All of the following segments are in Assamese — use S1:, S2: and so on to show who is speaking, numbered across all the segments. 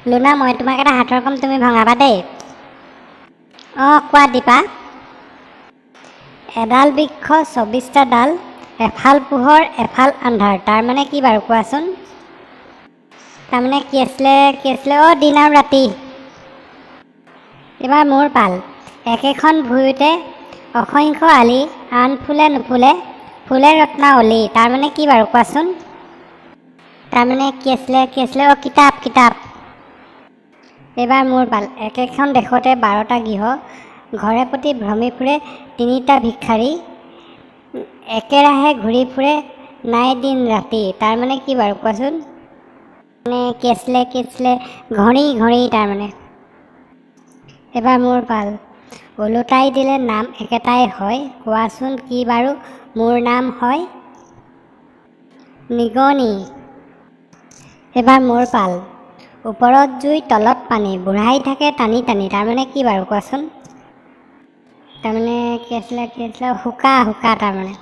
S1: লুনা মই তোমাক এটা হাতৰ কাম তুমি ভঙাবা দেই কোৱা দীপা এডাল বৃক্ষ 24টা ডাল এফাল পোহৰ এফাল আন্ধাৰ তাৰ মানে কি বাৰু কোৱাচোন তাৰমানে কি আছিলে দিন আৰু ৰাতি এবাৰ মোৰ পাল একেখন ভুঁইতে অসংখ্য আলি আন ফুলে নুফুলে ফুলে ৰত্নাৱলী তাৰ মানে কি বাৰু কোৱাচোন তাৰমানে কি আছিলে কিতাপ এবাৰ মোৰ পাল একেখন দেশতে 12টা গৃহ ঘৰে প্ৰতি ভ্ৰমি ফুৰে 3টা ভিক্ষাৰী একেৰাহে ঘূৰি ফুৰে নাই দিন ৰাতি তাৰ মানে কি বাৰু কোৱাচোন মানে কি আছিলে ঘড়ী তাৰমানে এবাৰ মোৰ পাল ওলোটাই দিলে নাম একেটাই হয় কোৱাচোন কি বাৰু মোৰ নাম হয় নিগনি এবাৰ মোৰ পাল ওপৰত জুই তলত পানী বুঢ়াই থাকে টানি তাৰমানে কি বাৰু কোৱাচোন তাৰমানে কি আছিলে শুকা তাৰমানে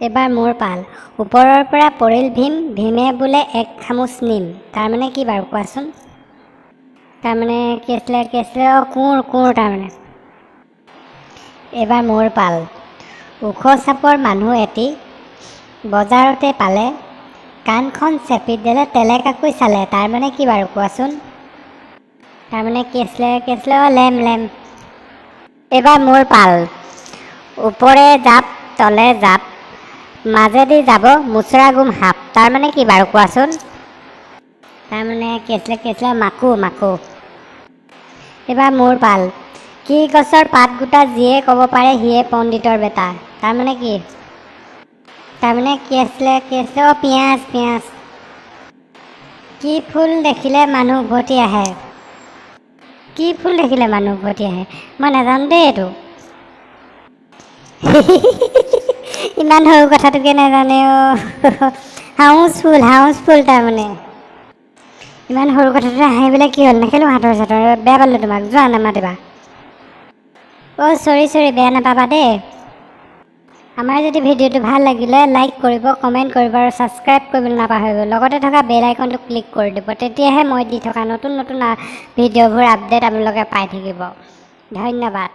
S1: এবাৰ মোৰ পাল ওপৰৰ পৰা পৰিল ভীমে বোলে এক খামুচ নিম তাৰমানে কি বাৰু কোৱাচোন তাৰমানে কি আছিলে কোৰ তাৰমানে এবাৰ মোৰ পাল ওখ চাপৰ মানুহ এটি বজাৰতে পালে কাণখন চেপি দিলে তেলেকাকৈ চালে তাৰমানে কি বাৰু কোৱাচোন তাৰমানে কি আছিলে লেম এবাৰ মোৰ পাল ওপৰে জাপ তলে জাপ মাজেদি যাব মুচৰা গুম সাপ তাৰমানে কি বাৰু কোৱাচোন তাৰমানে কি আছিলে মাকো এবাৰ মোৰ পাল কি গছৰ পাত গোটা যিয়ে ক'ব পাৰে সিয়ে পণ্ডিতৰ বেটা তাৰমানে কি আছিলে পিঁয়াজ কি ফুল দেখিলে মানুহ উভতি আহে মই নাজানো দেই এইটো ইমান সৰু কথাটোকে নাজানে হাউচ ফুল তাৰমানে ইমান সৰু কথাটো হাঁহিবলৈ কি হ'ল নেখেলোঁ হাতৰ চাতৰ বেয়া পালোঁ তোমাক যোৱা নামাতিবা চৰি বেয়া নাপাবা দেই আমাৰ যদি ভিডিঅ'টো ভাল লাগিলে লাইক কৰিব কমেণ্ট কৰিব আৰু ছাবস্ক্ৰাইব কৰিবলৈ নাপাহৰিব লগতে থকা বেল আইকনটো ক্লিক কৰি দিব তেতিয়াহে মই দি থকা নতুন ভিডিঅ'বোৰ আপডেট আপোনালোকে পাই থাকিব ধন্যবাদ